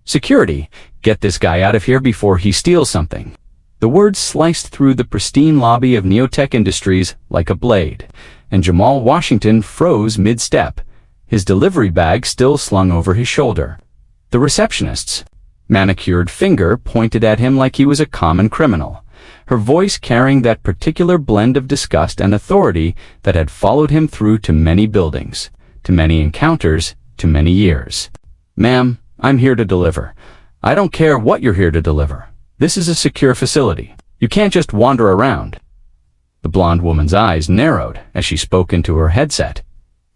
"Security, get this guy out of here before he steals something." The words sliced through the pristine lobby of NeoTech Industries like a blade, and Jamal Washington froze mid-step, his delivery bag still slung over his shoulder. The receptionist's manicured finger pointed at him like he was a common criminal, her voice carrying that particular blend of disgust and authority that had followed him through to many buildings, to many encounters, to many years. "Ma'am, I'm here to deliver. I don't care what you're here to deliver. This is a secure facility. You can't just wander around." The blonde woman's eyes narrowed as she spoke into her headset.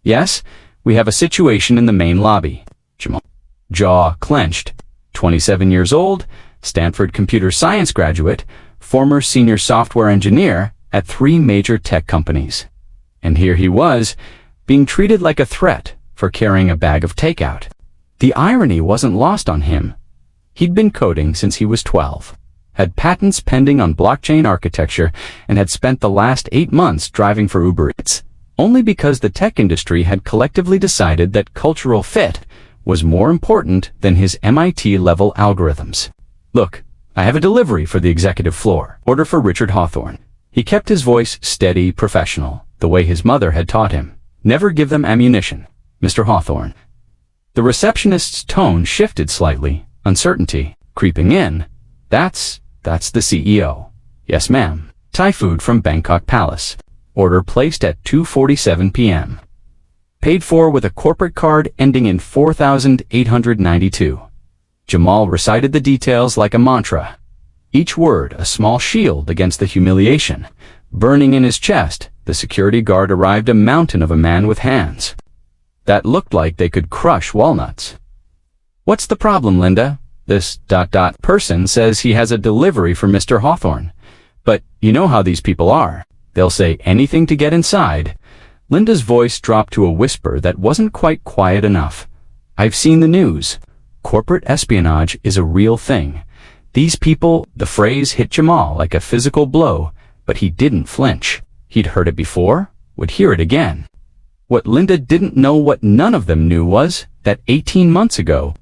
"Yes, we have a situation in the main lobby." Jamal's jaw clenched. 27 years old, Stanford computer science graduate, former senior software engineer at 3 major tech companies. And here he was, being treated like a threat for carrying a bag of takeout. The irony wasn't lost on him. He'd been coding since he was 12, had patents pending on blockchain architecture, and had spent the last 8 months driving for Uber Eats, only because the tech industry had collectively decided that cultural fit was more important than his MIT-level algorithms. "Look, I have a delivery for the executive floor. Order for Richard Hawthorne." He kept his voice steady, professional, the way his mother had taught him. "Never give them ammunition, Mr. Hawthorne." The receptionist's tone shifted slightly, uncertainty creeping in. That's the CEO." "Yes, ma'am. Thai food from Bangkok Palace. Order placed at 2:47 p.m. Paid for with a corporate card ending in 4892. Jamal recited the details like a mantra, each word a small shield against the humiliation. Burning in his chest, the security guard arrived, a mountain of a man with hands that looked like they could crush walnuts. "What's the problem, Linda? This ... person says he has a delivery for Mr. Hawthorne. But you know how these people are. They'll say anything to get inside." Linda's voice dropped to a whisper that wasn't quite quiet enough. "I've seen the news. Corporate espionage is a real thing. These people..." The phrase hit Jamal like a physical blow, but he didn't flinch. He'd heard it before, would hear it again. What Linda didn't know, what none of them knew, was that 18 months ago,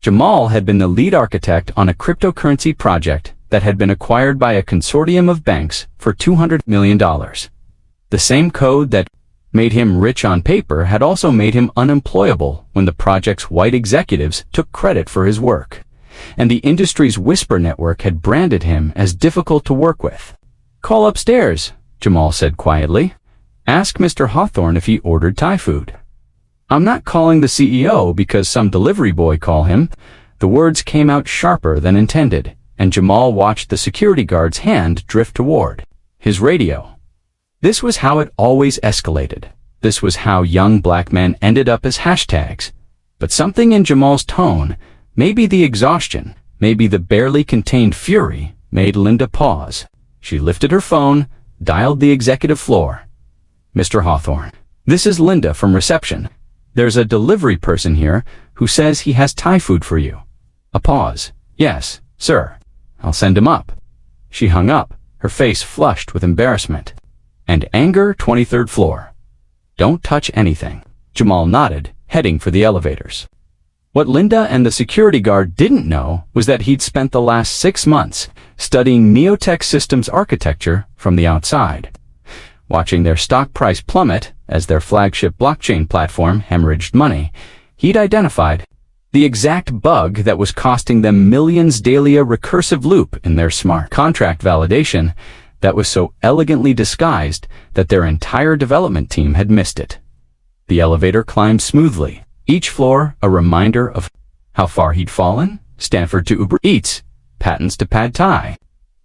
Jamal had been the lead architect on a cryptocurrency project that had been acquired by a consortium of banks for $200 million. The same code that made him rich on paper had also made him unemployable when the project's white executives took credit for his work. And the industry's whisper network had branded him as difficult to work with. "Call upstairs," Jamal said quietly. "Ask Mr. Hawthorne if he ordered Thai food." "I'm not calling the CEO because some delivery boy call him." The words came out sharper than intended, and Jamal watched the security guard's hand drift toward his radio. This was how it always escalated. This was how young black men ended up as hashtags. But something in Jamal's tone, maybe the exhaustion, maybe the barely contained fury, made Linda pause. She lifted her phone, dialed the executive floor. "Mr. Hawthorne, this is Linda from reception. There's a delivery person here who says he has Thai food for you." A pause. "Yes, sir. I'll send him up." She hung up, her face flushed with embarrassment and anger. 23rd floor. "Don't touch anything." Jamal nodded, heading for the elevators. What Linda and the security guard didn't know was that he'd spent the last 6 months studying NeoTech systems architecture from the outside, watching their stock price plummet as their flagship blockchain platform hemorrhaged money. He'd identified the exact bug that was costing them millions daily, a recursive loop in their smart contract validation that was so elegantly disguised that their entire development team had missed it. The elevator climbed smoothly, each floor a reminder of how far he'd fallen. Stanford to Uber Eats, patents to Pad Thai.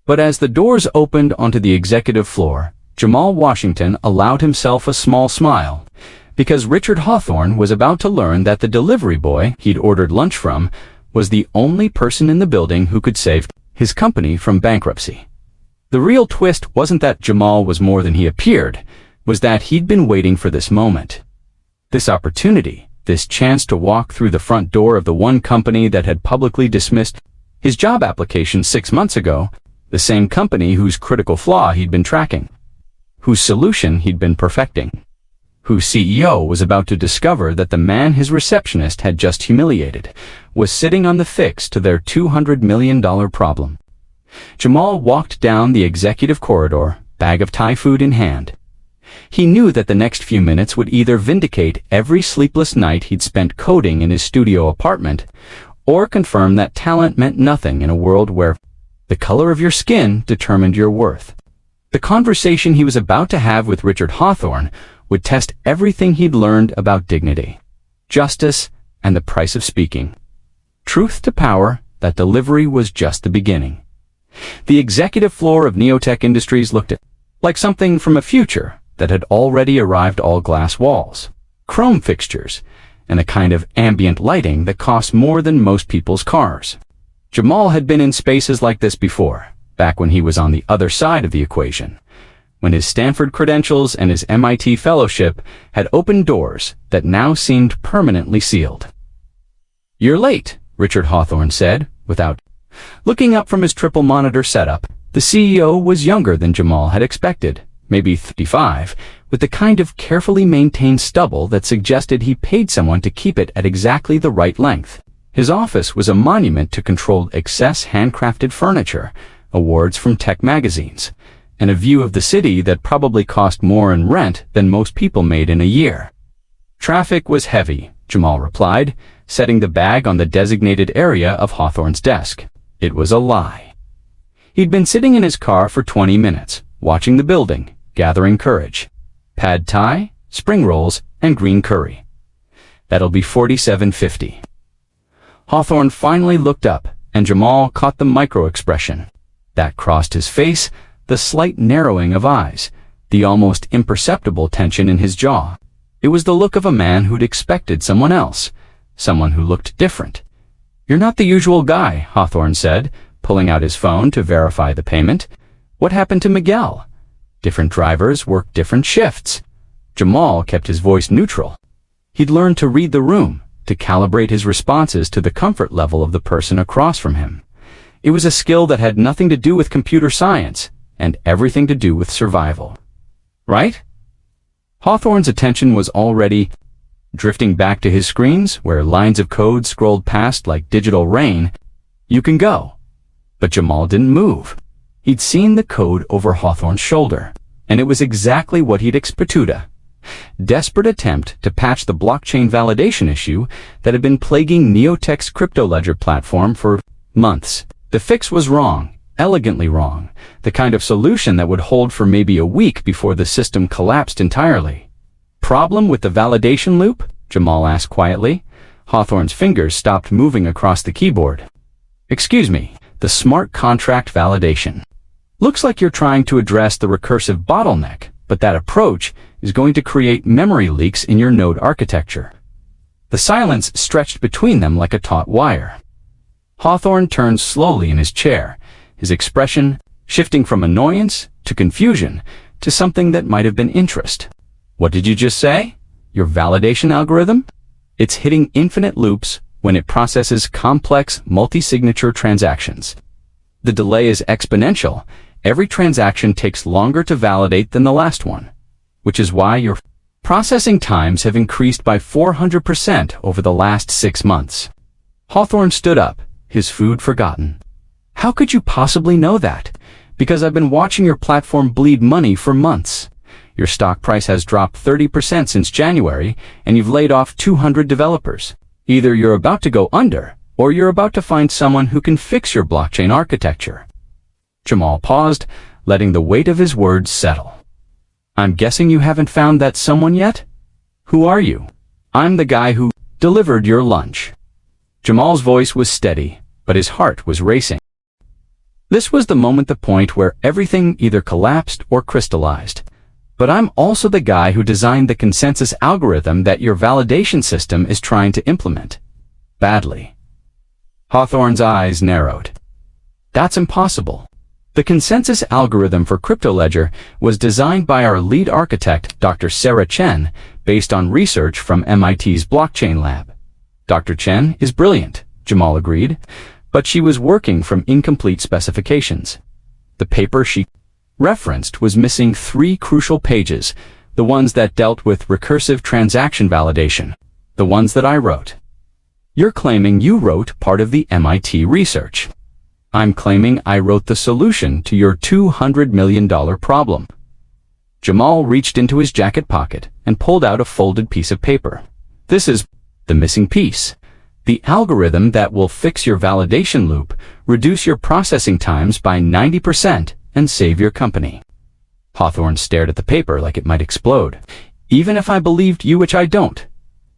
But as the doors opened onto the executive floor, Jamal Washington allowed himself a small smile, because Richard Hawthorne was about to learn that the delivery boy he'd ordered lunch from was the only person in the building who could save his company from bankruptcy. The real twist wasn't that Jamal was more than he appeared, was that he'd been waiting for this moment. This opportunity, this chance to walk through the front door of the one company that had publicly dismissed his job application 6 months ago, the same company whose critical flaw he'd been tracking, whose solution he'd been perfecting, whose CEO was about to discover that the man his receptionist had just humiliated was sitting on the fix to their $200 million problem. Jamal walked down the executive corridor, bag of Thai food in hand. He knew that the next few minutes would either vindicate every sleepless night he'd spent coding in his studio apartment, or confirm that talent meant nothing in a world where the color of your skin determined your worth. The conversation he was about to have with Richard Hawthorne would test everything he'd learned about dignity, justice, and the price of speaking. Truth to power, that delivery was just the beginning. The executive floor of NeoTech Industries looked like something from a future that had already arrived: all glass walls, chrome fixtures, and a kind of ambient lighting that costs more than most people's cars. Jamal had been in spaces like this before, back when he was on the other side of the equation, when his Stanford credentials and his MIT fellowship had opened doors that now seemed permanently sealed. "You're late," Richard Hawthorne said, without looking up from his triple monitor setup. The CEO was younger than Jamal had expected, maybe 35, with the kind of carefully maintained stubble that suggested he paid someone to keep it at exactly the right length. His office was a monument to controlled excess handcrafted furniture, awards from tech magazines, and a view of the city that probably cost more in rent than most people made in a year. "Traffic was heavy," Jamal replied, setting the bag on the designated area of Hawthorne's desk. It was a lie. He'd been sitting in his car for 20 minutes, watching the building, gathering courage. Pad Thai, spring rolls, and green curry. "That'll be $47.50. Hawthorne finally looked up, and Jamal caught the micro-expression that crossed his face, the slight narrowing of eyes, the almost imperceptible tension in his jaw. It was the look of a man who'd expected someone else, someone who looked different. "You're not the usual guy," Hawthorne said, pulling out his phone to verify the payment. "What happened to Miguel?" "Different drivers work different shifts." Jamal kept his voice neutral. He'd learned to read the room, to calibrate his responses to the comfort level of the person across from him. It was a skill that had nothing to do with computer science and everything to do with survival. "Right?" Hawthorne's attention was already drifting back to his screens, where lines of code scrolled past like digital rain. "You can go." But Jamal didn't move. He'd seen the code over Hawthorne's shoulder, and it was exactly what he'd expected. A desperate attempt to patch the blockchain validation issue that had been plaguing NeoTech's crypto-ledger platform for months. The fix was wrong, elegantly wrong, the kind of solution that would hold for maybe a week before the system collapsed entirely. "Problem with the validation loop?" Jamal asked quietly. Hawthorne's fingers stopped moving across the keyboard. "Excuse me, the smart contract validation. Looks like you're trying to address the recursive bottleneck, but that approach is going to create memory leaks in your node architecture." The silence stretched between them like a taut wire. Hawthorne turned slowly in his chair, his expression shifting from annoyance to confusion to something that might have been interest. "What did you just say? Your validation algorithm? It's hitting infinite loops when it processes complex multi-signature transactions. The delay is exponential. Every transaction takes longer to validate than the last one, which is why your processing times have increased by 400% over the last 6 months. Hawthorne stood up, his food forgotten. "How could you possibly know that?" "Because I've been watching your platform bleed money for months. Your stock price has dropped 30% since January, and you've laid off 200 developers. Either you're about to go under, or you're about to find someone who can fix your blockchain architecture." Jamal paused, letting the weight of his words settle. "I'm guessing you haven't found that someone yet? Who are you?" "I'm the guy who delivered your lunch." Jamal's voice was steady, but his heart was racing. This was the moment, the point where everything either collapsed or crystallized. "But I'm also the guy who designed the consensus algorithm that your validation system is trying to implement. Badly." Hawthorne's eyes narrowed. "That's impossible. The consensus algorithm for CryptoLedger was designed by our lead architect, Dr. Sarah Chen, based on research from MIT's blockchain lab." "Dr. Chen is brilliant," Jamal agreed, "but she was working from incomplete specifications. The paper she referenced was missing 3 crucial pages, The ones that dealt with recursive transaction validation. The ones that I wrote. You're claiming you wrote part of the MIT research. I'm claiming I wrote the solution to your $200 million problem. Jamal reached into his jacket pocket and pulled out a folded piece of paper. This is the missing piece. The algorithm that will fix your validation loop, reduce your processing times by 90%, and save your company. Hawthorne stared at the paper like it might explode. Even if I believed you, which I don't,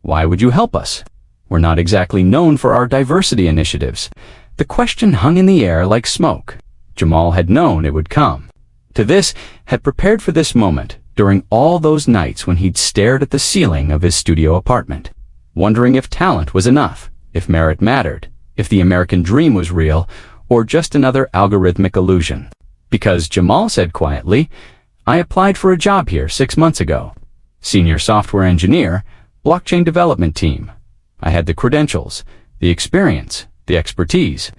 why would you help us? We're not exactly known for our diversity initiatives. The question hung in the air like smoke. Jamal had known it would come. Had prepared for this moment during all those nights when he'd stared at the ceiling of his studio apartment, wondering if talent was enough, if merit mattered, if the American dream was real, or just another algorithmic illusion. Because Jamal said quietly, I applied for a job here 6 months ago. Senior software engineer, blockchain development team. I had the credentials, the experience, the expertise.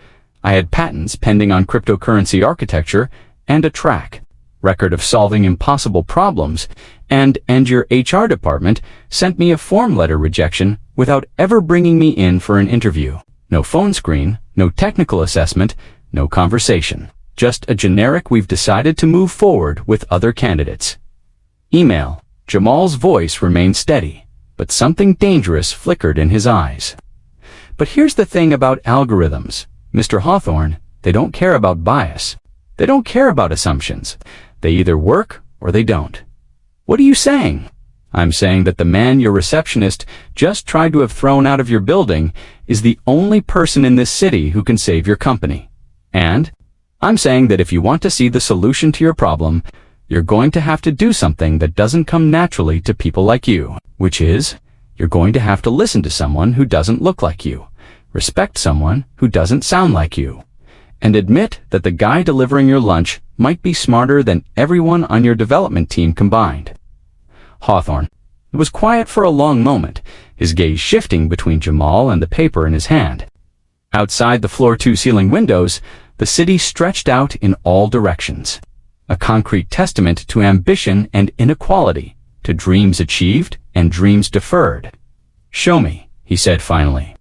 I had patents pending on cryptocurrency architecture and a track record of solving impossible problems, and your HR department sent me a form letter rejection without ever bringing me in for an interview. No phone screen, no technical assessment, no conversation. Just a generic we've decided to move forward with other candidates. Email. Jamal's voice remained steady, but something dangerous flickered in his eyes. But here's the thing about algorithms, Mr. Hawthorne, they don't care about bias. They don't care about assumptions. They either work or they don't. What are you saying? I'm saying that the man your receptionist just tried to have thrown out of your building is the only person in this city who can save your company. And I'm saying that if you want to see the solution to your problem, you're going to have to do something that doesn't come naturally to people like you, which is, you're going to have to listen to someone who doesn't look like you, respect someone who doesn't sound like you, and admit that the guy delivering your lunch might be smarter than everyone on your development team combined. Hawthorne was quiet for a long moment, his gaze shifting between Jamal and the paper in his hand. Outside the floor-to-ceiling windows, the city stretched out in all directions, a concrete testament to ambition and inequality, to dreams achieved and dreams deferred. Show me, he said finally.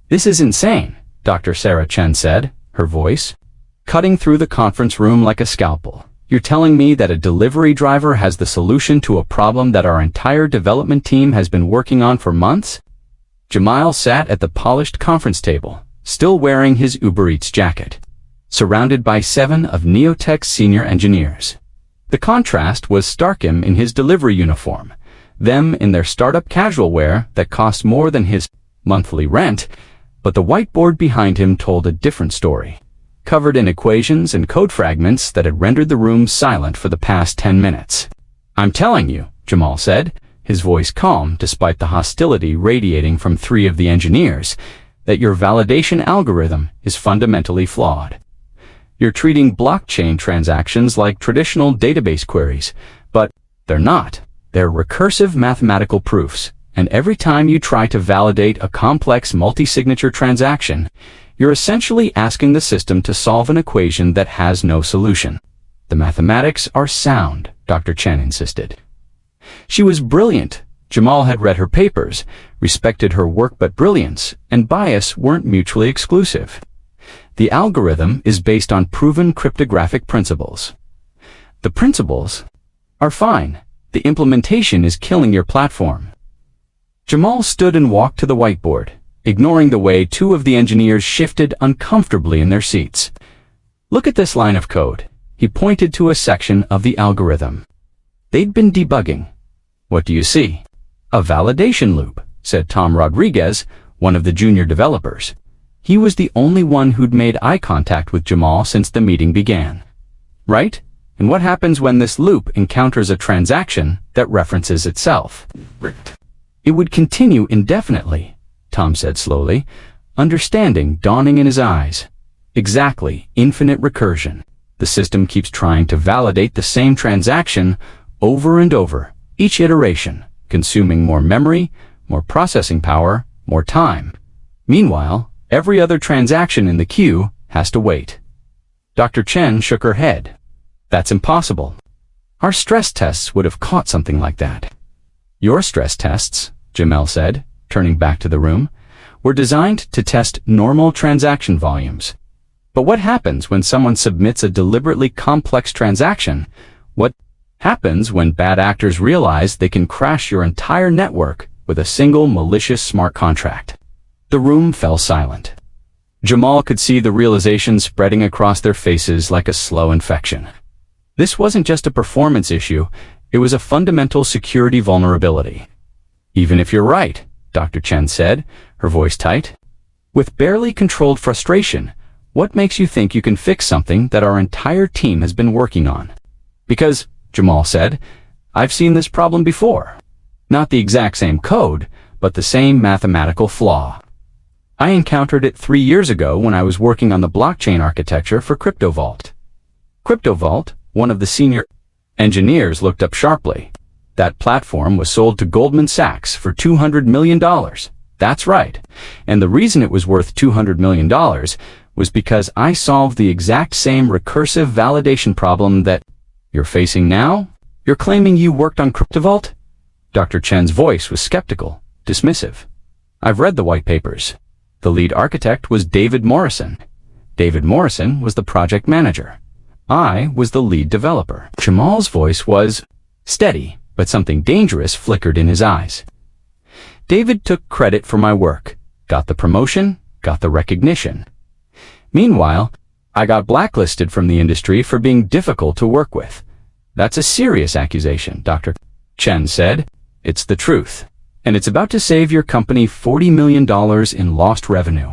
This is insane, Dr. Sarah Chen said, her voice cutting through the conference room like a scalpel. You're telling me that a delivery driver has the solution to a problem that our entire development team has been working on for months? Jamal sat at the polished conference table, still wearing his Uber Eats jacket, surrounded by 7 of NeoTech's senior engineers. The contrast was stark. Him in his delivery uniform, them in their startup casual wear that cost more than his monthly rent, but the whiteboard behind him told a different story, covered in equations and code fragments that had rendered the room silent for the past 10 minutes. I'm telling you, Jamal said, his voice calm despite the hostility radiating from 3 of the engineers, that your validation algorithm is fundamentally flawed. You're treating blockchain transactions like traditional database queries, but they're not. They're recursive mathematical proofs, and every time you try to validate a complex multi-signature transaction, you're essentially asking the system to solve an equation that has no solution. The mathematics are sound, Dr. Chen insisted. She was brilliant. Jamal had read her papers, respected her work, but brilliance and bias weren't mutually exclusive. The algorithm is based on proven cryptographic principles. The principles are fine. The implementation is killing your platform. Jamal stood and walked to the whiteboard, ignoring the way 2 of the engineers shifted uncomfortably in their seats. Look at this line of code. He pointed to a section of the algorithm they'd been debugging. What do you see? A validation loop, said Tom Rodriguez, one of the junior developers. He was the only one who'd made eye contact with Jamal since the meeting began. Right? And what happens when this loop encounters a transaction that references itself? It would continue indefinitely, Tom said slowly, understanding dawning in his eyes. Exactly, infinite recursion. The system keeps trying to validate the same transaction over and over, each iteration, consuming more memory, more processing power, more time. Meanwhile, every other transaction in the queue has to wait. Dr. Chen shook her head. That's impossible. Our stress tests would have caught something like that. Your stress tests, Jamel said, turning back to the room, were designed to test normal transaction volumes. But what happens when someone submits a deliberately complex transaction? What happens when bad actors realize they can crash your entire network with a single malicious smart contract? The room fell silent. Jamal could see the realization spreading across their faces like a slow infection. This wasn't just a performance issue, it was a fundamental security vulnerability. Even if you're right, Dr. Chen said, her voice tight. With barely controlled frustration, what makes you think you can fix something that our entire team has been working on? Because, Jamal said, I've seen this problem before. Not the exact same code, but the same mathematical flaw. I encountered it 3 years ago when I was working on the blockchain architecture for CryptoVault. CryptoVault, one of the senior engineers, looked up sharply. That platform was sold to Goldman Sachs for $200 million. That's right. And the reason it was worth $200 million was because I solved the exact same recursive validation problem that you're facing now? You're claiming you worked on CryptoVault? Dr. Chen's voice was skeptical, dismissive. I've read the white papers. The lead architect was David Morrison. David Morrison was the project manager. I was the lead developer. Jamal's voice was steady, but something dangerous flickered in his eyes. David took credit for my work, got the promotion, got the recognition. Meanwhile, I got blacklisted from the industry for being difficult to work with. That's a serious accusation, Dr. Chen said. It's the truth, and it's about to save your company $40 million in lost revenue.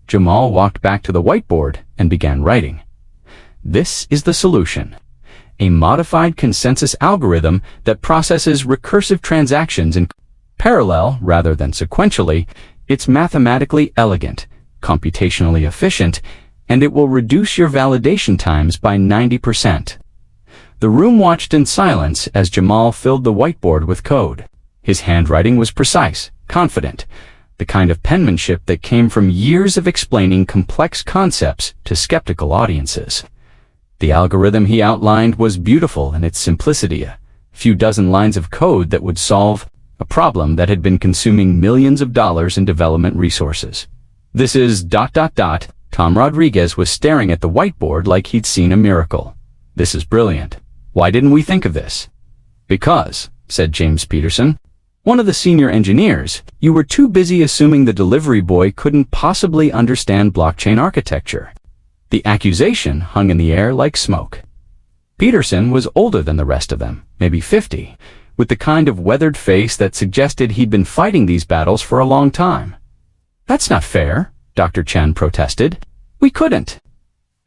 Jamal walked back to the whiteboard and began writing. This is the solution. A modified consensus algorithm that processes recursive transactions in parallel rather than sequentially. It's mathematically elegant, computationally efficient, and it will reduce your validation times by 90%. The room watched in silence as Jamal filled the whiteboard with code. His handwriting was precise, confident, the kind of penmanship that came from years of explaining complex concepts to skeptical audiences. The algorithm he outlined was beautiful in its simplicity, a few dozen lines of code that would solve a problem that had been consuming millions of dollars in development resources. This is ... Tom Rodriguez was staring at the whiteboard like he'd seen a miracle. This is brilliant. Why didn't we think of this? Because, said James Peterson, one of the senior engineers, you were too busy assuming the delivery boy couldn't possibly understand blockchain architecture. The accusation hung in the air like smoke. Peterson was older than the rest of them, maybe 50, with the kind of weathered face that suggested he'd been fighting these battles for a long time. That's not fair, Dr. Chen protested. We couldn't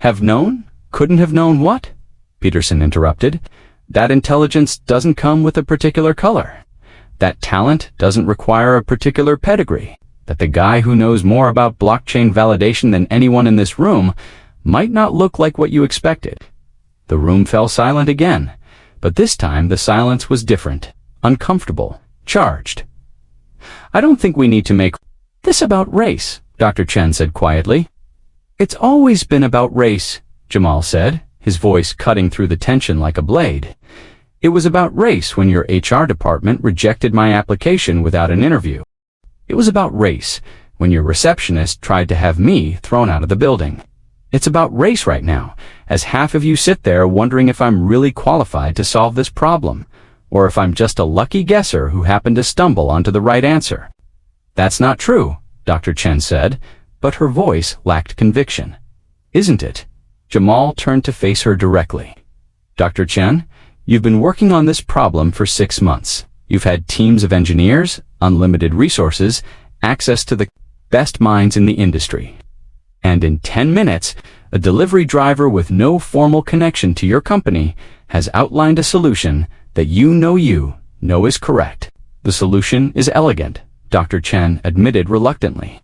have known? Couldn't have known what? Peterson interrupted. That intelligence doesn't come with a particular color. That talent doesn't require a particular pedigree. That the guy who knows more about blockchain validation than anyone in this room might not look like what you expected. The room fell silent again, but this time the silence was different, uncomfortable, charged. I don't think we need to make this about race, Dr. Chen said quietly. It's always been about race, Jamal said, his voice cutting through the tension like a blade. It was about race when your HR department rejected my application without an interview. It was about race when your receptionist tried to have me thrown out of the building. It's about race right now, as half of you sit there wondering if I'm really qualified to solve this problem, or if I'm just a lucky guesser who happened to stumble onto the right answer. That's not true, Dr. Chen said, but her voice lacked conviction. Isn't it? Jamal turned to face her directly. Dr. Chen, you've been working on this problem for 6 months. You've had teams of engineers, unlimited resources, access to the best minds in the industry. And in 10 minutes, a delivery driver with no formal connection to your company has outlined a solution that you know is correct. The solution is elegant, Dr. Chen admitted reluctantly.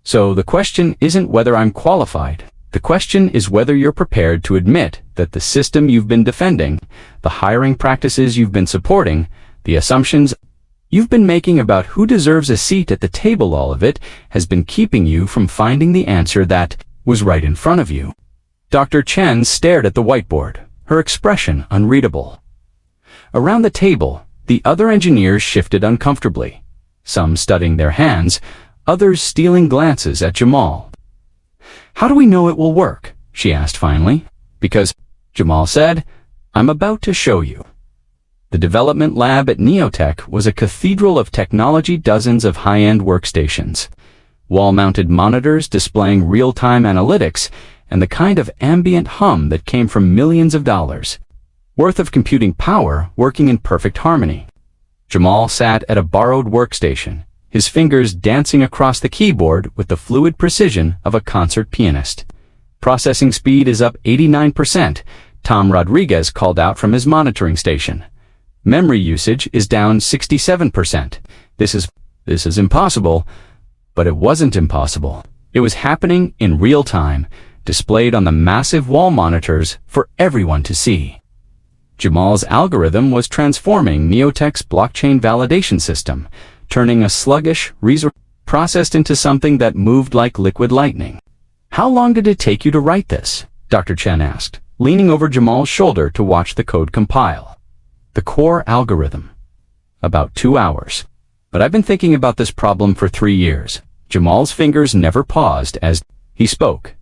So the question isn't whether I'm qualified. The question is whether you're prepared to admit that the system you've been defending, the hiring practices you've been supporting, the assumptions you've been making about who deserves a seat at the table, all of it has been keeping you from finding the answer that was right in front of you. Dr. Chen stared at the whiteboard, her expression unreadable. Around the table, the other engineers shifted uncomfortably, some studying their hands, others stealing glances at Jamal. "How do we know it will work?" she asked finally. "Because," Jamal said, "I'm about to show you." The development lab at NeoTech was a cathedral of technology, dozens of high-end workstations, wall-mounted monitors displaying real-time analytics, and the kind of ambient hum that came from millions of dollars worth of computing power working in perfect harmony. Jamal sat at a borrowed workstation, his fingers dancing across the keyboard with the fluid precision of a concert pianist. "Processing speed is up 89%, Tom Rodriguez called out from his monitoring station. "Memory usage is down 67%. This is impossible." But it wasn't impossible. It was happening in real time, displayed on the massive wall monitors for everyone to see. Jamal's algorithm was transforming NeoTech's blockchain validation system, turning a sluggish resource processed into something that moved like liquid lightning. "How long did it take you to write this?" Dr. Chen asked, leaning over Jamal's shoulder to watch the code compile. "The core algorithm. About 2 hours. But I've been thinking about this problem for 3 years." Jamal's fingers never paused as he spoke.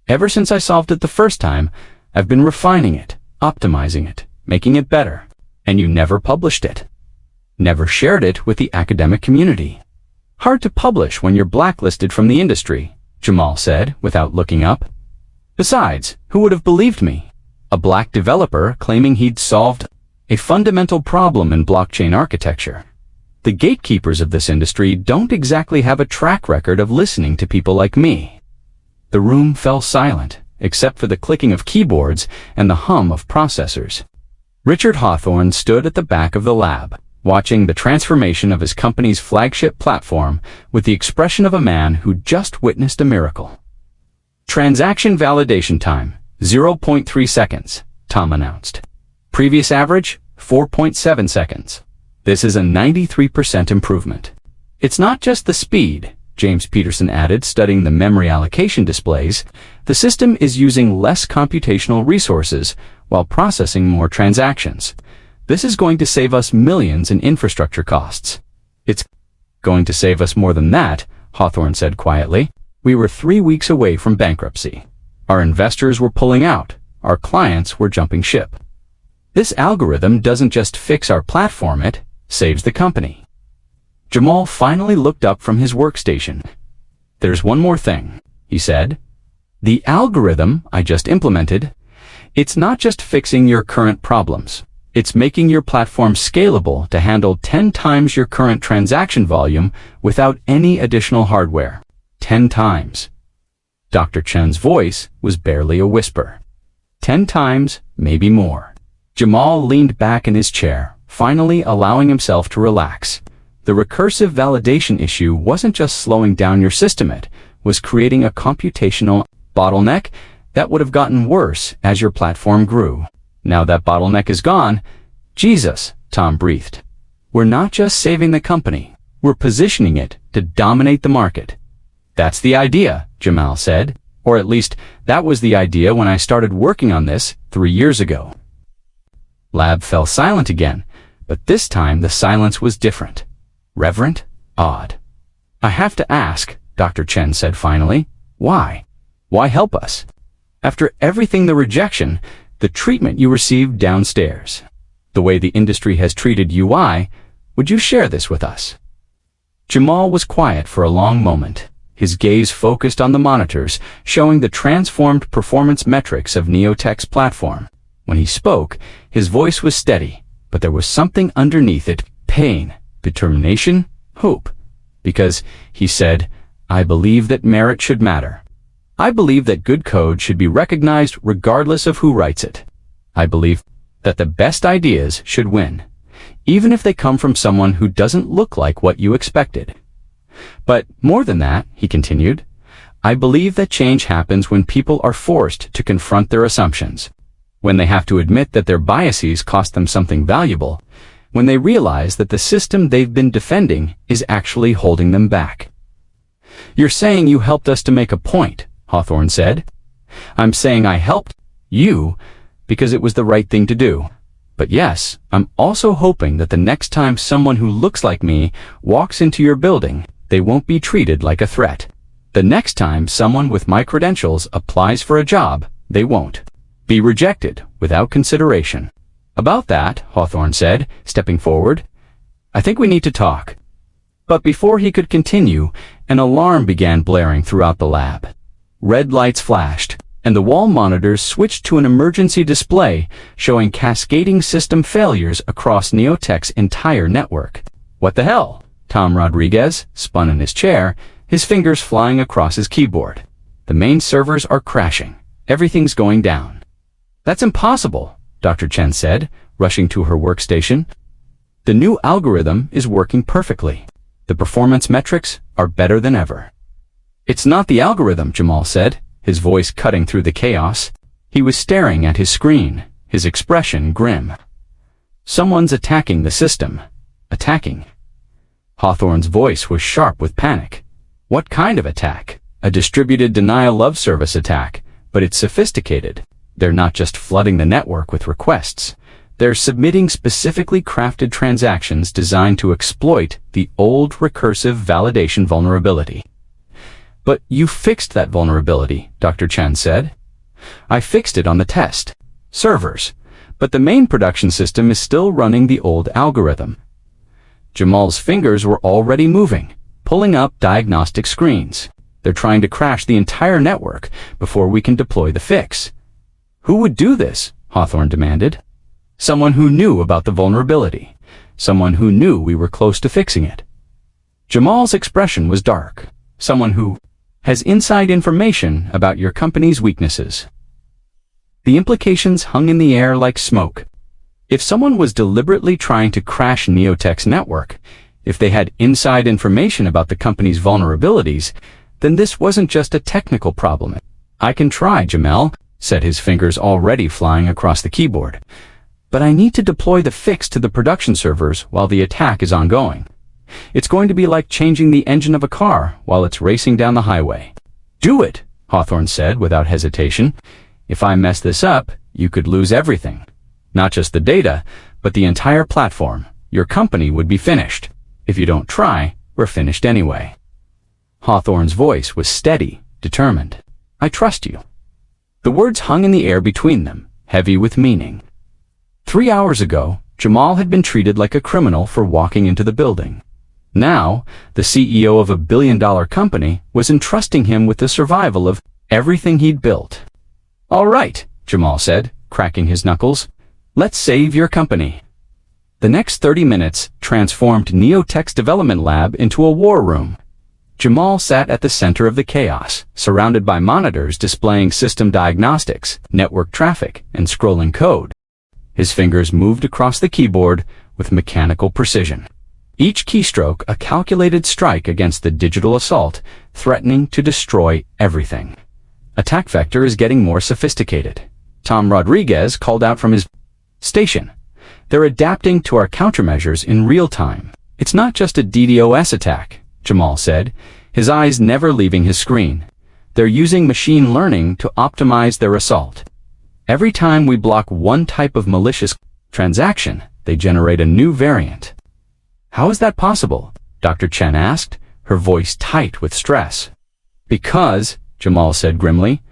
"Ever since I solved it the first time, I've been refining it, optimizing it, making it better. And you never published it. Never shared it with the academic community." "Hard to publish when you're blacklisted from the industry," Jamal said without looking up. "Besides, who would have believed me? A black developer claiming he'd solved a fundamental problem in blockchain architecture. The gatekeepers of this industry don't exactly have a track record of listening to people like me." The room fell silent, except for the clicking of keyboards and the hum of processors. Richard Hawthorne stood at the back of the lab, watching the transformation of his company's flagship platform with the expression of a man who just witnessed a miracle. "Transaction validation time, 0.3 seconds, Tom announced. "Previous average, 4.7 seconds. This is a 93% improvement." "It's not just the speed," James Peterson added, studying the memory allocation displays. "The system is using less computational resources while processing more transactions. This is going to save us millions in infrastructure costs." "It's going to save us more than that," Hawthorne said quietly. "We were 3 weeks away from bankruptcy. Our investors were pulling out. Our clients were jumping ship. This algorithm doesn't just fix our platform, it saves the company." Jamal finally looked up from his workstation. "There's one more thing," he said. "The algorithm I just implemented, it's not just fixing your current problems. It's making your platform scalable to handle 10 times your current transaction volume without any additional hardware. 10 times. Dr. Chen's voice was barely a whisper. 10 times, maybe more. Jamal leaned back in his chair, finally allowing himself to relax. The recursive validation issue wasn't just slowing down your system, it was creating a computational bottleneck that would have gotten worse as your platform grew. Now that bottleneck is gone, Jesus, Tom breathed. We're not just saving the company, we're positioning it to dominate the market. That's the idea, Jamal said, or at least that was the idea when I started working on this 3 years ago. Lab fell silent again, but this time the silence was different. Reverent, odd. "I have to ask," Dr. Chen said finally, "why? Why help us? After everything, the rejection, the treatment you received downstairs, the way the industry has treated UI, would you share this with us?" Jamal was quiet for a long moment, his gaze focused on the monitors, showing the transformed performance metrics of NeoTech's platform. When he spoke, his voice was steady, but there was something underneath it, pain, determination, hope. Because, he said, "I believe that merit should matter. I believe that good code should be recognized regardless of who writes it. I believe that the best ideas should win, even if they come from someone who doesn't look like what you expected. But more than that," he continued, "I believe that change happens when people are forced to confront their assumptions, when they have to admit that their biases cost them something valuable, when they realize that the system they've been defending is actually holding them back." "You're saying you helped us to make a point," Hawthorne said. "I'm saying I helped you because it was the right thing to do. But yes, I'm also hoping that the next time someone who looks like me walks into your building, they won't be treated like a threat. The next time someone with my credentials applies for a job, they won't be rejected without consideration. About that, Hawthorne said, stepping forward, I think we need to talk. But before he could continue, an alarm began blaring throughout the lab. Red lights flashed, and the wall monitors switched to an emergency display showing cascading system failures across NeoTech's entire network. What the hell? Tom Rodriguez spun in his chair, his fingers flying across his keyboard. The main servers are crashing. Everything's going down. That's impossible, Dr. Chen said, rushing to her workstation. The new algorithm is working perfectly. The performance metrics are better than ever. It's not the algorithm, Jamal said, his voice cutting through the chaos. He was staring at his screen, his expression grim. Someone's attacking the system. Attacking. Hawthorne's voice was sharp with panic. What kind of attack? A distributed denial of service attack, but it's sophisticated. They're not just flooding the network with requests. They're submitting specifically crafted transactions designed to exploit the old recursive validation vulnerability. But you fixed that vulnerability, Dr. Chen said. I fixed it on the test servers, but the main production system is still running the old algorithm. Jamal's fingers were already moving, pulling up diagnostic screens. They're trying to crash the entire network before we can deploy the fix. Who would do this? Hawthorne demanded. Someone who knew about the vulnerability. Someone who knew we were close to fixing it. Jamal's expression was dark. Someone who has inside information about your company's weaknesses. The implications hung in the air like smoke. If someone was deliberately trying to crash NeoTech's network, if they had inside information about the company's vulnerabilities, then this wasn't just a technical problem. I can try, Jamal said, his fingers already flying across the keyboard. But I need to deploy the fix to the production servers while the attack is ongoing. It's going to be like changing the engine of a car while it's racing down the highway. Do it, Hawthorne said without hesitation. If I mess this up, you could lose everything. Not just the data, but the entire platform. Your company would be finished. If you don't try, we're finished anyway. Hawthorne's voice was steady, determined. I trust you. The words hung in the air between them, heavy with meaning. 3 hours ago, Jamal had been treated like a criminal for walking into the building. Now, the CEO of a billion-dollar company was entrusting him with the survival of everything he'd built. All right, Jamal said, cracking his knuckles. Let's save your company. The next 30 minutes transformed NeoTech's development lab into a war room. Jamal sat at the center of the chaos, surrounded by monitors displaying system diagnostics, network traffic, and scrolling code. His fingers moved across the keyboard with mechanical precision. Each keystroke a calculated strike against the digital assault, threatening to destroy everything. Attack vector is getting more sophisticated. Tom Rodriguez called out from his station. They're adapting to our countermeasures in real time. It's not just a DDoS attack, Jamal said, his eyes never leaving his screen. They're using machine learning to optimize their assault. Every time we block one type of malicious transaction, they generate a new variant. How is that possible? Dr. Chen asked, her voice tight with stress. Because, Jamal said grimly,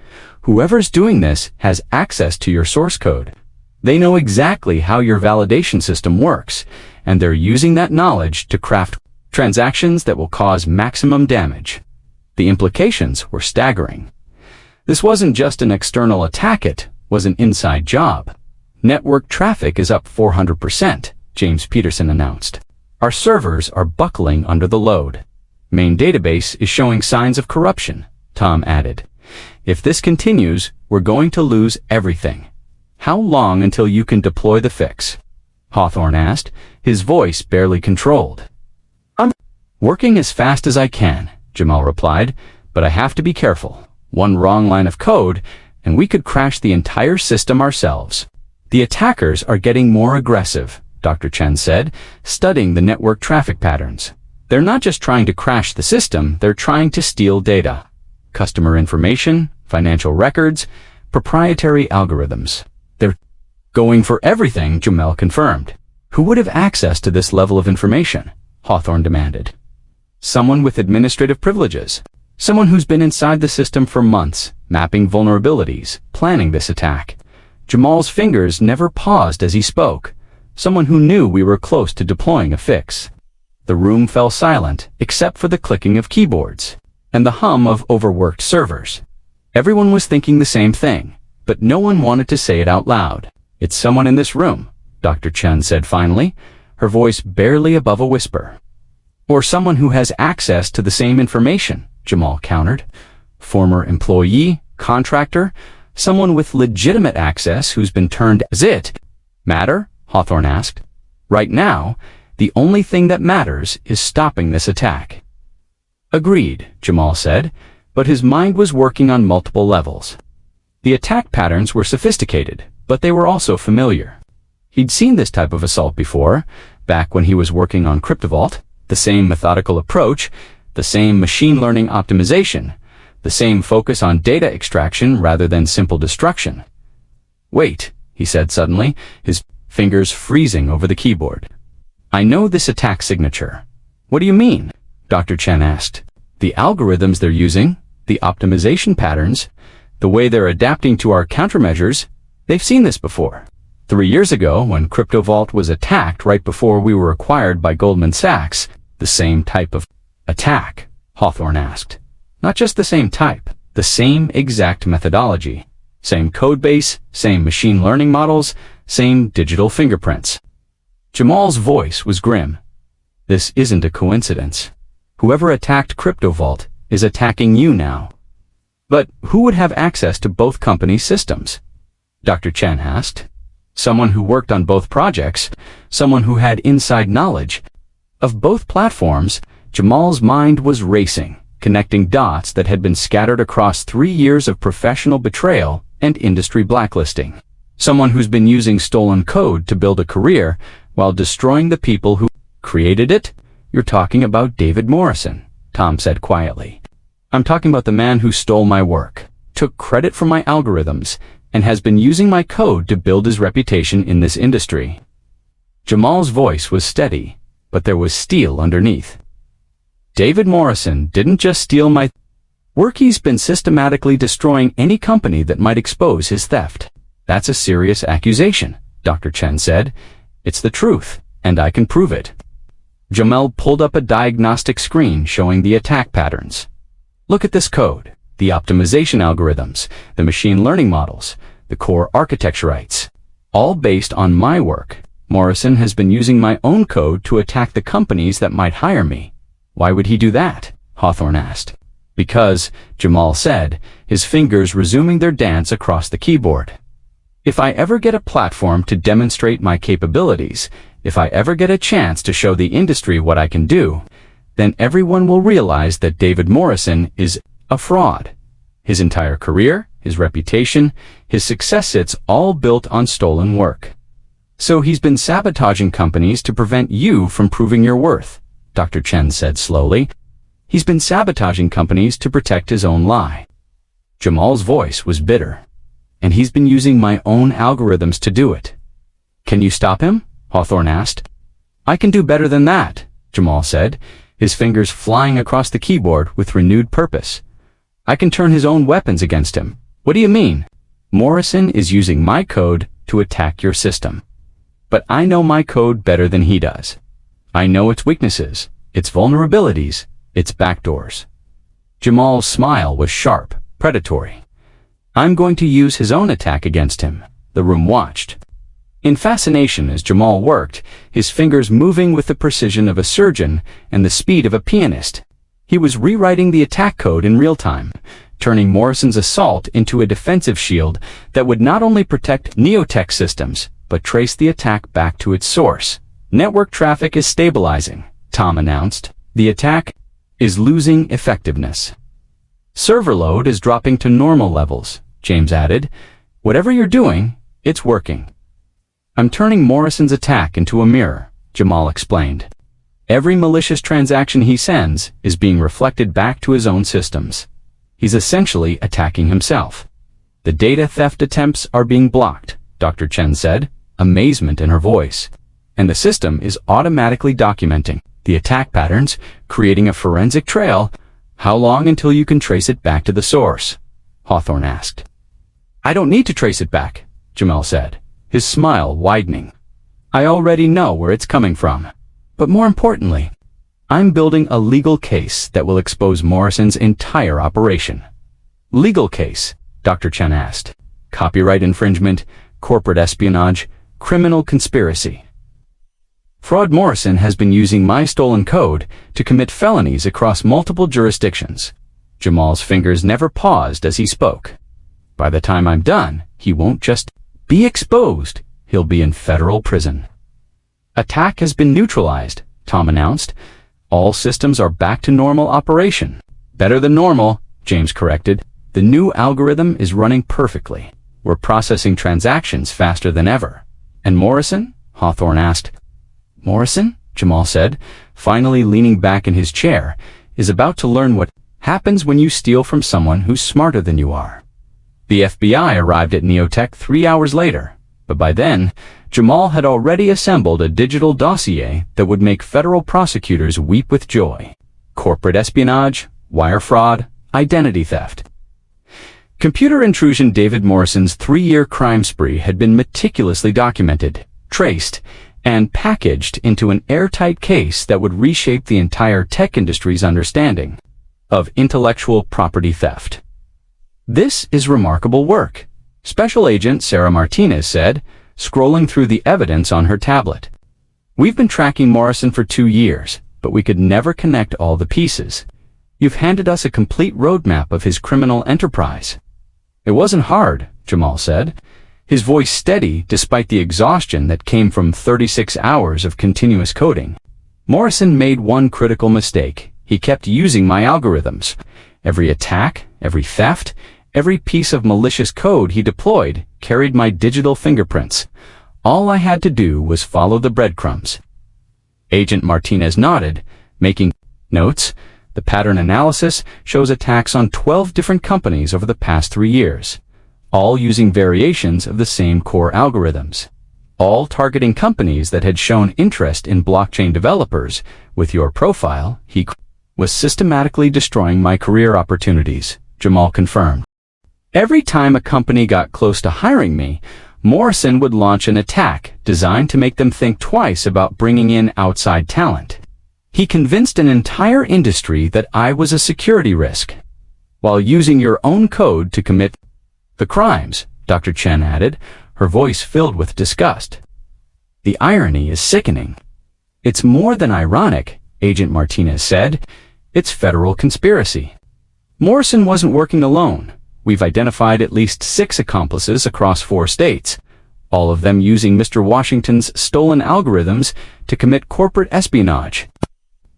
whoever's doing this has access to your source code. They know exactly how your validation system works, and they're using that knowledge to craft transactions that will cause maximum damage. The implications were staggering. This wasn't just an external attack, it was an inside job. Network traffic is up 400%, James Peterson announced. Our servers are buckling under the load. Main database is showing signs of corruption, Tom added. If this continues, we're going to lose everything. How long until you can deploy the fix? Hawthorne asked, his voice barely controlled. I'm working as fast as I can, Jamal replied, but I have to be careful. One wrong line of code, and we could crash the entire system ourselves. The attackers are getting more aggressive, Dr. Chen said, studying the network traffic patterns. They're not just trying to crash the system, they're trying to steal data. Customer information, financial records, proprietary algorithms. They're Going for everything, Jamal confirmed. Who would have access to this level of information? Hawthorne demanded. Someone with administrative privileges. Someone who's been inside the system for months, mapping vulnerabilities, planning this attack. Jamal's fingers never paused as he spoke. Someone who knew we were close to deploying a fix. The room fell silent, except for the clicking of keyboards and the hum of overworked servers. Everyone was thinking the same thing, but no one wanted to say it out loud. It's someone in this room, Dr. Chen said finally, her voice barely above a whisper. Or someone who has access to the same information, Jamal countered. Former employee, contractor, someone with legitimate access who's been turned. Does it matter? Hawthorne asked. Right now, the only thing that matters is stopping this attack. Agreed, Jamal said, but his mind was working on multiple levels. The attack patterns were sophisticated, but they were also familiar. He'd seen this type of assault before, back when he was working on CryptoVault, the same methodical approach, the same machine learning optimization, the same focus on data extraction rather than simple destruction. Wait, he said suddenly, his fingers freezing over the keyboard. I know this attack signature. What do you mean? Dr. Chen asked. The algorithms they're using, the optimization patterns, the way they're adapting to our countermeasures, they've seen this before. 3 years ago, when CryptoVault was attacked right before we were acquired by Goldman Sachs, the same type of attack, Hawthorne asked. Not just the same type, the same exact methodology. Same codebase, same machine learning models, same digital fingerprints. Jamal's voice was grim. This isn't a coincidence. Whoever attacked CryptoVault is attacking you now. But who would have access to both companies' systems? Dr. Chen asked. Someone who worked on both projects, someone who had inside knowledge. Of both platforms, Jamal's mind was racing, connecting dots that had been scattered across 3 years of professional betrayal and industry blacklisting. Someone who's been using stolen code to build a career while destroying the people who created it? You're talking about David Morrison, Tom said quietly. I'm talking about the man who stole my work, took credit for my algorithms, and has been using my code to build his reputation in this industry. Jamal's voice was steady, but there was steel underneath. David Morrison didn't just steal my work, he's been systematically destroying any company that might expose his theft. That's a serious accusation, Dr. Chen said. It's the truth, and I can prove it. Jamal pulled up a diagnostic screen showing the attack patterns. Look at this code, the optimization algorithms, the machine learning models, the core architecturites, all based on my work. Morrison has been using my own code to attack the companies that might hire me. Why would he do that? Hawthorne asked. Because, Jamal said, his fingers resuming their dance across the keyboard. If I ever get a platform to demonstrate my capabilities, if I ever get a chance to show the industry what I can do, then everyone will realize that David Morrison is a fraud. His entire career, his reputation, his success, it's all built on stolen work. So he's been sabotaging companies to prevent you from proving your worth, Dr. Chen said slowly. He's been sabotaging companies to protect his own lie. Jamal's voice was bitter. And he's been using my own algorithms to do it. Can you stop him? Hawthorne asked. I can do better than that, Jamal said, his fingers flying across the keyboard with renewed purpose. I can turn his own weapons against him. What do you mean? Morrison is using my code to attack your system. But I know my code better than he does. I know its weaknesses, its vulnerabilities, its backdoors. Jamal's smile was sharp, predatory. I'm going to use his own attack against him. The room watched. In fascination as Jamal worked, his fingers moving with the precision of a surgeon and the speed of a pianist. He was rewriting the attack code in real time, turning Morrison's assault into a defensive shield that would not only protect NeoTech systems, but trace the attack back to its source. Network traffic is stabilizing, Tom announced. The attack is losing effectiveness. Server load is dropping to normal levels, James added. Whatever you're doing, it's working. I'm turning Morrison's attack into a mirror, Jamal explained. Every malicious transaction he sends is being reflected back to his own systems. He's essentially attacking himself. The data theft attempts are being blocked, Dr. Chen said, amazement in her voice. And the system is automatically documenting the attack patterns, creating a forensic trail. How long until you can trace it back to the source? Hawthorne asked. I don't need to trace it back, Jamal said, his smile widening. I already know where it's coming from. But more importantly, I'm building a legal case that will expose Morrison's entire operation. Legal case? Dr. Chen asked. Copyright infringement, corporate espionage, criminal conspiracy. Fraud Morrison has been using my stolen code to commit felonies across multiple jurisdictions. Jamal's fingers never paused as he spoke. By the time I'm done, he won't just be exposed, he'll be in federal prison. Attack has been neutralized, Tom announced. All systems are back to normal operation. Better than normal, James corrected. The new algorithm is running perfectly. We're processing transactions faster than ever. And Morrison? Hawthorne asked. Morrison, Jamal said, finally leaning back in his chair, is about to learn what happens when you steal from someone who's smarter than you are. The FBI arrived at NeoTech 3 hours later, but by then, Jamal had already assembled a digital dossier that would make federal prosecutors weep with joy. Corporate espionage, wire fraud, identity theft. Computer intrusion. David Morrison's 3-year crime spree had been meticulously documented, traced, and packaged into an airtight case that would reshape the entire tech industry's understanding of intellectual property theft. This is remarkable work, Special Agent Sarah Martinez said, scrolling through the evidence on her tablet. We've been tracking Morrison for 2 years, but we could never connect all the pieces. You've handed us a complete roadmap of his criminal enterprise. It wasn't hard, Jamal said, his voice steady despite the exhaustion that came from 36 hours of continuous coding. Morrison made one critical mistake. He kept using my algorithms. Every attack, every theft, every piece of malicious code he deployed carried my digital fingerprints. All I had to do was follow the breadcrumbs. Agent Martinez nodded, making notes. The pattern analysis shows attacks on 12 different companies over the past 3 years, all using variations of the same core algorithms, all targeting companies that had shown interest in blockchain developers. With your profile, he was systematically destroying my career opportunities, Jamal confirmed. Every time a company got close to hiring me, Morrison would launch an attack designed to make them think twice about bringing in outside talent. He convinced an entire industry that I was a security risk, while using your own code to commit the crimes, Dr. Chen added, her voice filled with disgust. The irony is sickening. It's more than ironic, Agent Martinez said. It's federal conspiracy. Morrison wasn't working alone. We've identified at least 6 accomplices across 4 states, all of them using Mr. Washington's stolen algorithms to commit corporate espionage.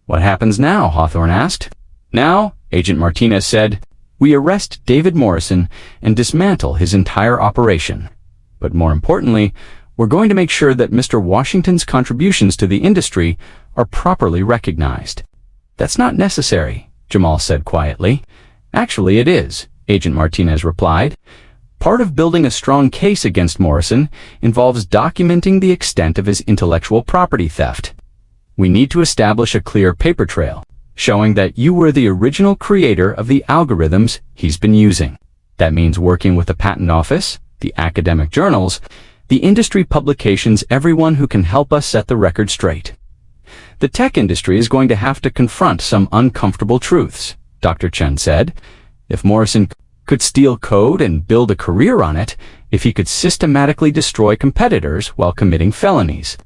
What happens now? Hawthorne asked. Now, Agent Martinez said, we arrest David Morrison and dismantle his entire operation. But more importantly, we're going to make sure that Mr. Washington's contributions to the industry are properly recognized. That's not necessary, Jamal said quietly. Actually, it is, Agent Martinez replied. Part of building a strong case against Morrison involves documenting the extent of his intellectual property theft. We need to establish a clear paper trail, showing that you were the original creator of the algorithms he's been using. That means working with the patent office, the academic journals, the industry publications, everyone who can help us set the record straight. The tech industry is going to have to confront some uncomfortable truths, Dr. Chen said. If Morrison could steal code and build a career on it, if he could systematically destroy competitors while committing felonies,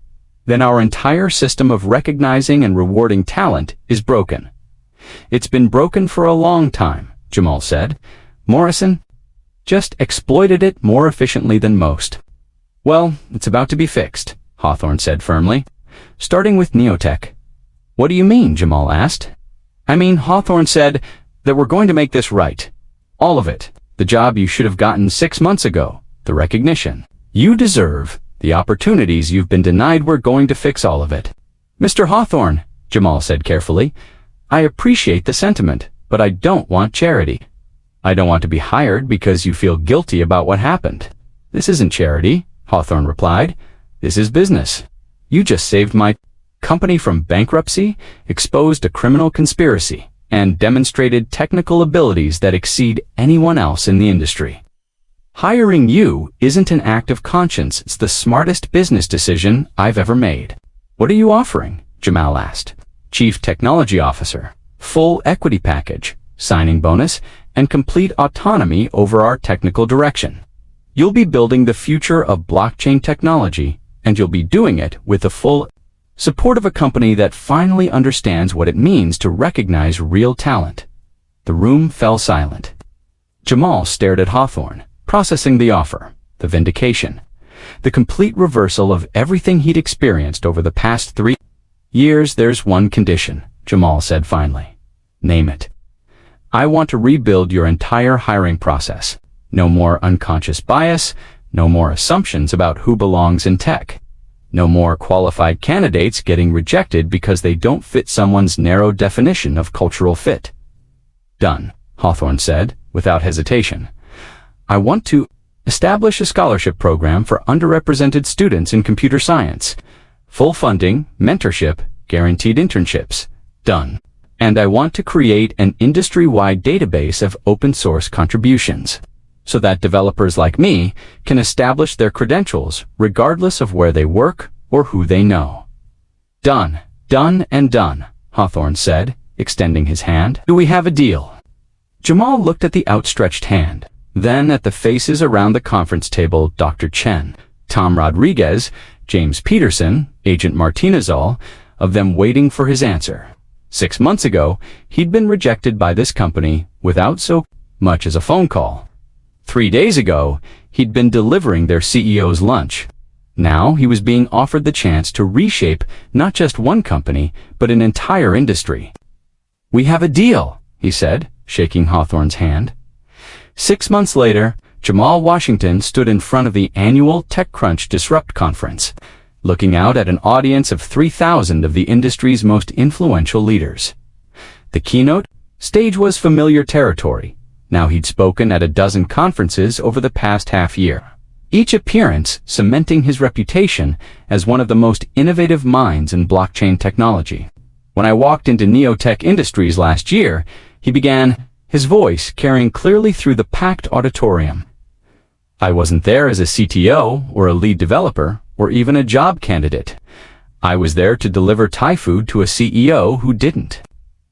then our entire system of recognizing and rewarding talent is broken. It's been broken for a long time, Jamal said. Morrison just exploited it more efficiently than most. Well, it's about to be fixed, Hawthorne said firmly. Starting with NeoTech. What do you mean? Jamal asked. I mean, Hawthorne said that we're going to make this right. All of it. The job you should have gotten 6 months ago. The recognition you deserve. The opportunities you've been denied. We're going to fix all of it. Mr. Hawthorne, Jamal said carefully, I appreciate the sentiment, but I don't want charity. I don't want to be hired because you feel guilty about what happened. This isn't charity, Hawthorne replied. "This is business. You just saved my company from bankruptcy, exposed a criminal conspiracy, and demonstrated technical abilities that exceed anyone else in the industry. Hiring you isn't an act of conscience. It's the smartest business decision I've ever made." "What are you offering?" Jamal asked. "Chief Technology Officer, full equity package, signing bonus, and complete autonomy over our technical direction. You'll be building the future of blockchain technology, and you'll be doing it with the full support of a company that finally understands what it means to recognize real talent." The room fell silent. Jamal stared at Hawthorne, processing the offer, the vindication, the complete reversal of everything he'd experienced over the past 3 years. "There's one condition," Jamal said finally. "Name it." "I want to rebuild your entire hiring process. No more unconscious bias, no more assumptions about who belongs in tech. No more qualified candidates getting rejected because they don't fit someone's narrow definition of cultural fit." "Done," Hawthorne said, without hesitation. "I want to establish a scholarship program for underrepresented students in computer science. Full funding, mentorship, guaranteed internships." "Done. And I want to create an industry-wide database of open-source contributions, so that developers like me can establish their credentials regardless of where they work or who they know." "Done, done, and done," Hawthorne said, extending his hand. "Do we have a deal?" Jamal looked at the outstretched hand, then at the faces around the conference table: Dr. Chen, Tom Rodriguez, James Peterson, Agent Martinez, all of them waiting for his answer. 6 months ago, he'd been rejected by this company without so much as a phone call. 3 days ago, he'd been delivering their CEO's lunch. Now he was being offered the chance to reshape not just one company, but an entire industry. "We have a deal," he said, shaking Hawthorne's hand. 6 months later, Jamal Washington stood in front of the annual TechCrunch Disrupt conference, looking out at an audience of 3,000 of the industry's most influential leaders. The keynote stage was familiar territory. Now he'd spoken at a dozen conferences over the past half year, each appearance cementing his reputation as one of the most innovative minds in blockchain technology. "When I walked into NeoTech Industries last year," he began, his voice carrying clearly through the packed auditorium, "I wasn't there as a CTO or a lead developer or even a job candidate. I was there to deliver Thai food to a CEO who didn't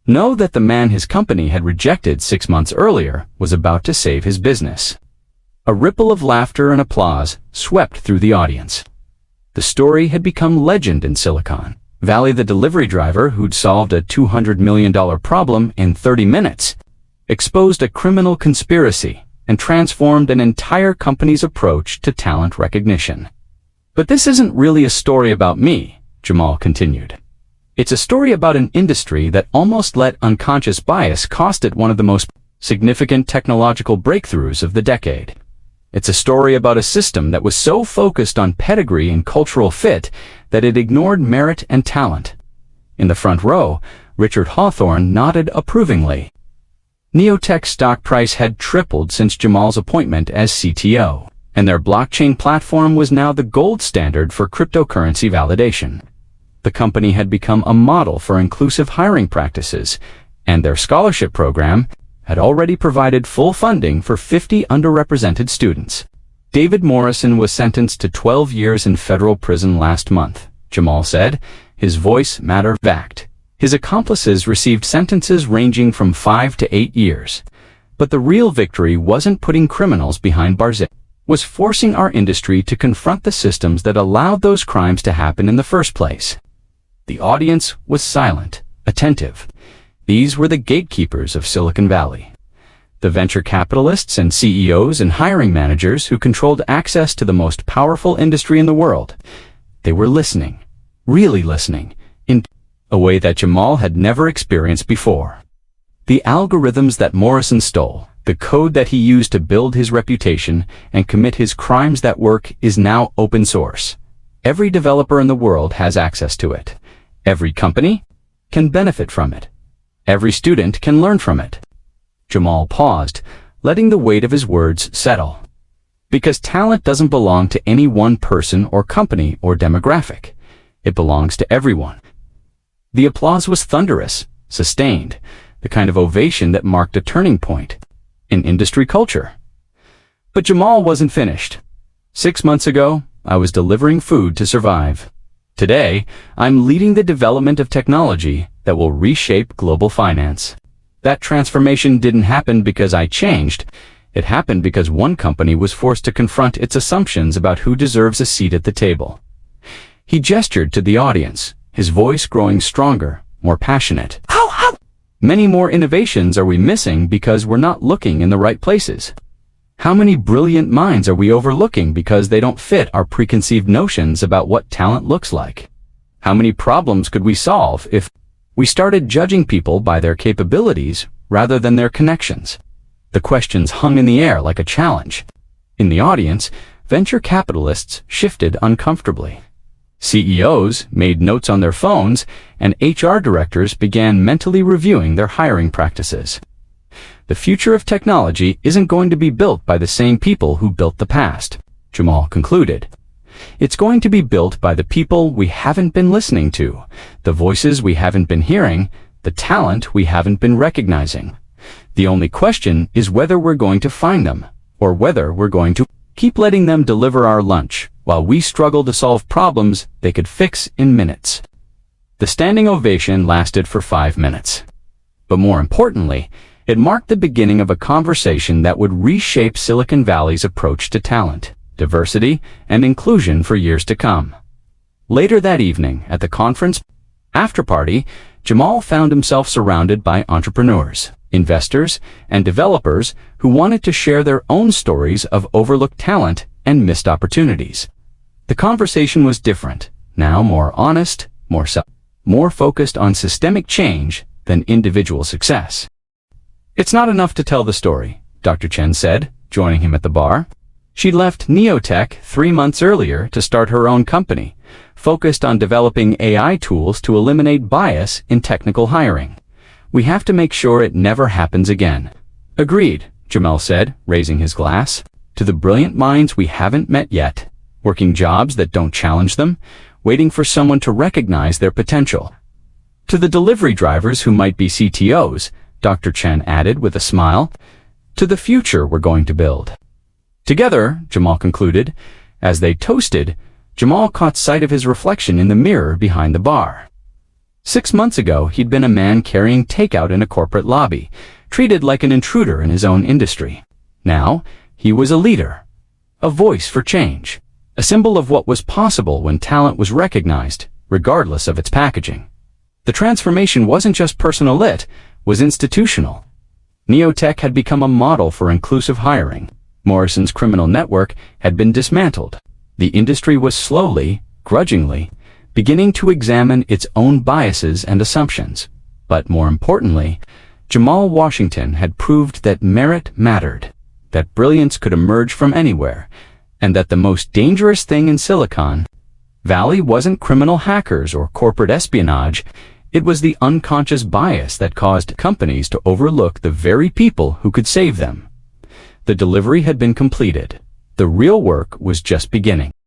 know that the man his company had rejected 6 months earlier was about to save his business." A ripple of laughter and applause swept through the audience. The story had become legend in Silicon Valley. The delivery driver who'd solved a $200 million problem in 30 minutes, exposed a criminal conspiracy, and transformed an entire company's approach to talent recognition. "But this isn't really a story about me," Jamal continued. "It's a story about an industry that almost let unconscious bias cost it one of the most significant technological breakthroughs of the decade. It's a story about a system that was so focused on pedigree and cultural fit that it ignored merit and talent." In the front row, Richard Hawthorne nodded approvingly. NeoTech's stock price had tripled since Jamal's appointment as CTO, and their blockchain platform was now the gold standard for cryptocurrency validation. The company had become a model for inclusive hiring practices, and their scholarship program had already provided full funding for 50 underrepresented students. "David Morrison was sentenced to 12 years in federal prison last month," Jamal said, his voice matter-of-fact. "His accomplices received sentences ranging from 5 to 8 years. But the real victory wasn't putting criminals behind bars. It was forcing our industry to confront the systems that allowed those crimes to happen in the first place." The audience was silent, attentive. These were the gatekeepers of Silicon Valley, the venture capitalists and CEOs and hiring managers who controlled access to the most powerful industry in the world. They were listening, really listening, in a way that Jamal had never experienced before. The algorithms that Morrison stole, the code that he used to build his reputation and commit his crimes, that work is now open source. Every developer in the world has access to it. Every company can benefit from it. Every student can learn from it. Jamal paused, letting the weight of his words settle. Because talent doesn't belong to any one person or company or demographic. It belongs to everyone. The applause was thunderous, sustained, the kind of ovation that marked a turning point in industry culture. But Jamal wasn't finished. 6 months ago, I was delivering food to survive. Today, I'm leading the development of technology that will reshape global finance. That transformation didn't happen because I changed. It happened because one company was forced to confront its assumptions about who deserves a seat at the table. He gestured to the audience, his voice growing stronger, more passionate. How? Many more innovations are we missing because we're not looking in the right places? How many brilliant minds are we overlooking because they don't fit our preconceived notions about what talent looks like? How many problems could we solve if we started judging people by their capabilities rather than their connections? The questions hung in the air like a challenge. In the audience, venture capitalists shifted uncomfortably. CEOs made notes on their phones, and HR directors began mentally reviewing their hiring practices. The future of technology isn't going to be built by the same people who built the past, Jamal concluded. It's going to be built by the people we haven't been listening to, the voices we haven't been hearing, the talent we haven't been recognizing. The only question is whether we're going to find them, or whether we're going to keep letting them deliver our lunch while we struggle to solve problems they could fix in minutes. The standing ovation lasted for 5 minutes. But more importantly, it marked the beginning of a conversation that would reshape Silicon Valley's approach to talent, diversity, and inclusion for years to come. Later that evening, at the conference after-party, Jamal found himself surrounded by entrepreneurs, investors, and developers who wanted to share their own stories of overlooked talent and missed opportunities. The conversation was different, now more honest, more focused on systemic change than individual success. It's not enough to tell the story, Dr. Chen said, joining him at the bar. She'd left NeoTech 3 months earlier to start her own company, focused on developing AI tools to eliminate bias in technical hiring. We have to make sure it never happens again. Agreed, Jamal said, raising his glass. To the brilliant minds we haven't met yet, working jobs that don't challenge them, waiting for someone to recognize their potential. To the delivery drivers who might be CTOs, Dr. Chen added with a smile, to the future we're going to build. Together, Jamal concluded. As they toasted, Jamal caught sight of his reflection in the mirror behind the bar. 6 months ago, he'd been a man carrying takeout in a corporate lobby, treated like an intruder in his own industry. Now, he was a leader, a voice for change, a symbol of what was possible when talent was recognized, regardless of its packaging. The transformation wasn't just personal, it was institutional. NeoTech had become a model for inclusive hiring. Morrison's criminal network had been dismantled. The industry was slowly, grudgingly, beginning to examine its own biases and assumptions. But more importantly, Jamal Washington had proved that merit mattered, that brilliance could emerge from anywhere, and that the most dangerous thing in Silicon Valley wasn't criminal hackers or corporate espionage. It was the unconscious bias that caused companies to overlook the very people who could save them. The delivery had been completed. The real work was just beginning.